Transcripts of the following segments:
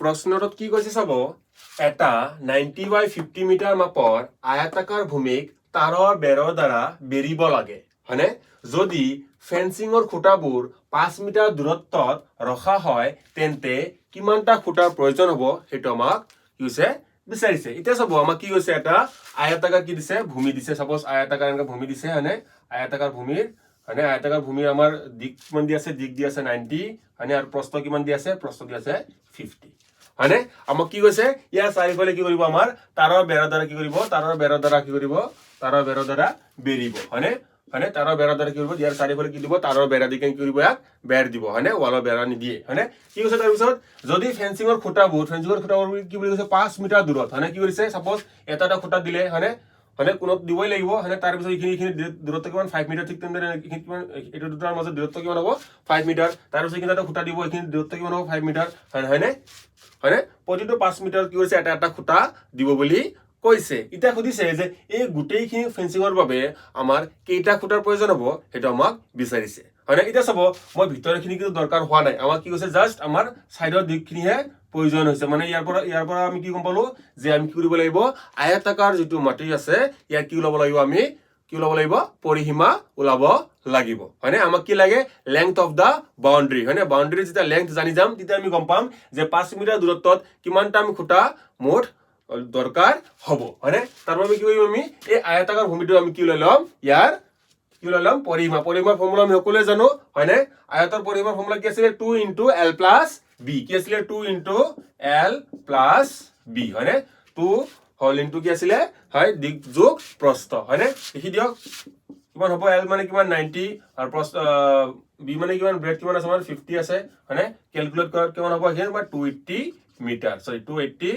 প্ৰশ্নটোত কি কৈছে চাব এটা 90 বাই 50 মিটাৰ মাপৰ আয়তাকাৰ ভূমিক তাৰৰ বেৰৰ দ্বাৰা বেৰিব লাগে হয়নে যদি ফেন্সিঙৰ খুঁটাবোৰ 5 মিটাৰ দূৰত্বত ৰখা হয় তেন্তে কিমানটা খুঁটাৰ প্ৰয়োজন হ'ব সেইটো আমাক কি হৈছে বিচাৰিছে এতিয়া চাব আমাক কি কৈছে এটা আয়তাকাৰ কি দিছে ভূমি দিছে সাপোজ আয়তাকাৰ এনেকা ভূমি দিছে হয়নে আয়তাকাৰ ভূমিৰ হয়নে আয়তাকাৰ ভূমিৰ আমাৰ দিক কিমান দি আছে দিক দি আছে 90 হয়নে আৰু প্ৰস্থ কিমান দি আছে প্ৰস্থ দি আছে 50 হয়নে আমাক কি কৈছে ইয়াৰ চাৰিফালে কি কৰিব আমাৰ তাৰৰ বেৰৰ দ্বাৰা কি কৰিব তাৰৰ বেৰৰ দ্বাৰা কি কৰিব তাৰৰ বেৰৰ দ্বাৰা বেৰিব হয়নে হয়নে তাৰৰ বেৰৰ দ্বাৰা কি কৰিব ইয়াৰ চাৰিফালে কি দিব তাৰৰ বেৰা দি কি কৰিব ইয়াক বেৰ দিব হয়নে ওৱালৰ বেৰা নিদিয়ে হয়নে কি কৈছে তাৰ পিছত যদি ফেন্সিঙৰ খুঁটাবোৰ কি বুলি কৈছে 5 মিটাৰ দূৰত হয়নে কি কৰিছে সাপোজ এটা খুঁটা দিলে হয়নে হয়নে কোনত দিবই লাগিব হয়নে তাৰ পিছত এইখিনি দূৰত্ব কিমান 5 মিটাৰ ঠিক তেনেদৰে এইখিনি কিমান এটা দুটাৰ মাজত দূৰত্ব কিমান হ'ব 5 মিটাৰ তাৰ পিছত এইখিনি এটা খুঁটা দিব এইখিনি দূৰত্ব কিমান হ'ব 5 মিটাৰ হয়নে হয়নে প্ৰতিটো 5 মিটাৰ কি কৰিছে এটা খুঁটা দিব বুলি কৈছে ইটা খুদিছে যে এই গুটেইখিনি ফেন্সিঙৰ বাবে আমাৰ কেইটা খুঁটাৰ প্ৰয়োজন হ'ব সেইটো আমাক বিচাৰিছে হয়নে ইটা চাব মই ভিতৰখিনি কিন্তু দৰকাৰ হোৱা নাই আমাক কি কৈছে জাস্ট আমাৰ সাইডৰ দিকখিনিহে প্ৰয়োজন হৈছে মানে ইয়াৰ পৰা আমি কি গম পালো যে আমি কি কৰিব লাগিব আয়তাকাৰ যেটো মাটি আছে ইয়াৰ কি ওলাব লাগিব আমি কি ওলাব লাগিব পৰিসীমা ওলাব লাগিব হয়নে আমাক কি লাগে লেংথ অফ দা বাউন্ডাৰী হয়নে বাউন্ডাৰী যেতিয়া লেংথ জানি যাম তেতিয়া আমি গম পাম যে 5 মিটাৰ দূৰত্বত কিমানটা আমি খুঁটা মুঠ দৰকাৰ হ'ব হয়নে তাৰ বাবে কি কৰিম আমি এই আয়তাকাৰ ভূমিটো আমি কি লৈ ল'ম ইয়াৰ কি লৈ ল'ম পৰিসীমা ফৰ্মুলা আমি সকলোৱে জানো হয়নে আয়তৰ পৰিসীমাৰ ফৰ্মুলা কি আছিল 2 * l + b কি আছিল 2 * l + b হয়নে 2 হল ইনটু কি আছিল হয় দিক যোগ প্ৰস্থ হয়নে লিখি দিয়ক কিমান হ'ব l মানে কিমান 90 আৰু প্ৰস্থ b মানে কিমান ব্ৰেড কিমান আছে আমাৰ 50 আছে হয়নে ক্যালকুলেট কৰাত কিমান হ'ব here 280 মিটাৰ সৰি 280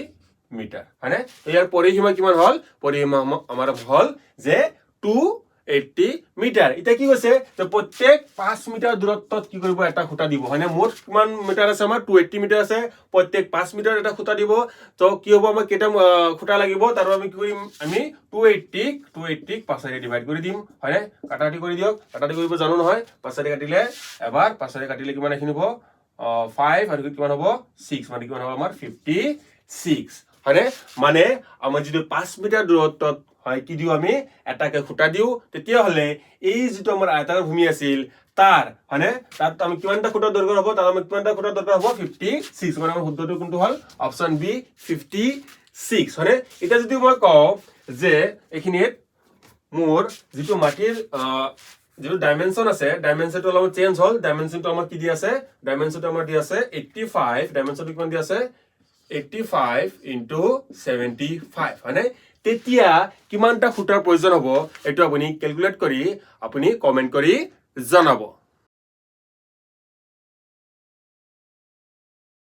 মিটাৰ হয়নে ইয়াৰ পৰিসীমা কিমান হল পৰিসীমা আমাৰ হল যে 280 মিটাৰ এটা কি কৈছে যে প্ৰত্যেক 5 মিটাৰ দূৰত্বত কি কৰিব এটা খুঁটা দিব হয়নে মোট কিমান মিটাৰ আছে আমাৰ 280 মিটাৰ আছে প্ৰত্যেক 5 মিটাৰ এটা খুঁটা দিব তো কি হ'ব আমাৰ কেটা খুঁটা লাগিব তাৰ আমি কি কৰিম আমি 280 5 ডিভাইড কৰি দিম হয়নে কাটাকাটি কৰি দিয়ক কাটাকাটি কৰিব জানো নহয় 5 কাটিলে এবাৰ 5 কাটিলে কিমান এখিনি হ'ব 5 আৰু কিমান হ'ব 6 মানে কিমান হ'ব আমাৰ 56 হয়নে মানে আমাৰ যদি 5 মিটাৰ দূৰত্বত হয় কি দিও আমি এটাকে খুঁটা দিও তেতিয়া হলে এই যেটো আমাৰ আয়তাকাৰ ভূমি আছিল তাৰ হয়নে তাত আমি কিমানটা খুঁটা দৰকাৰ হ'ব তাৰ আমি কিমানটা খুঁটা দৰকাৰ হ'ব 56 মানে আমাৰ শুদ্ধটো কোনটো হল অপচন বি 56 হয়নে এটা যদি মই কও যে এখিনিত মোৰ যেটো মাটিৰ যেটো ডাইমেনশন আছে ডাইমেনশনটো অলপ চেঞ্জ হল ডাইমেনশনটো আমাৰ কি দি আছে ডাইমেনশনটো আমাৰ দি আছে 85 ডাইমেনশনটো কিমান দি আছে 85 * 75 হয়নে তেতিয়া কিমানটা খুঁটাৰ প্ৰয়োজন হ'ব এটো আপুনি ক্যালকুলেট কৰি আপুনি কমেন্ট কৰি জনাব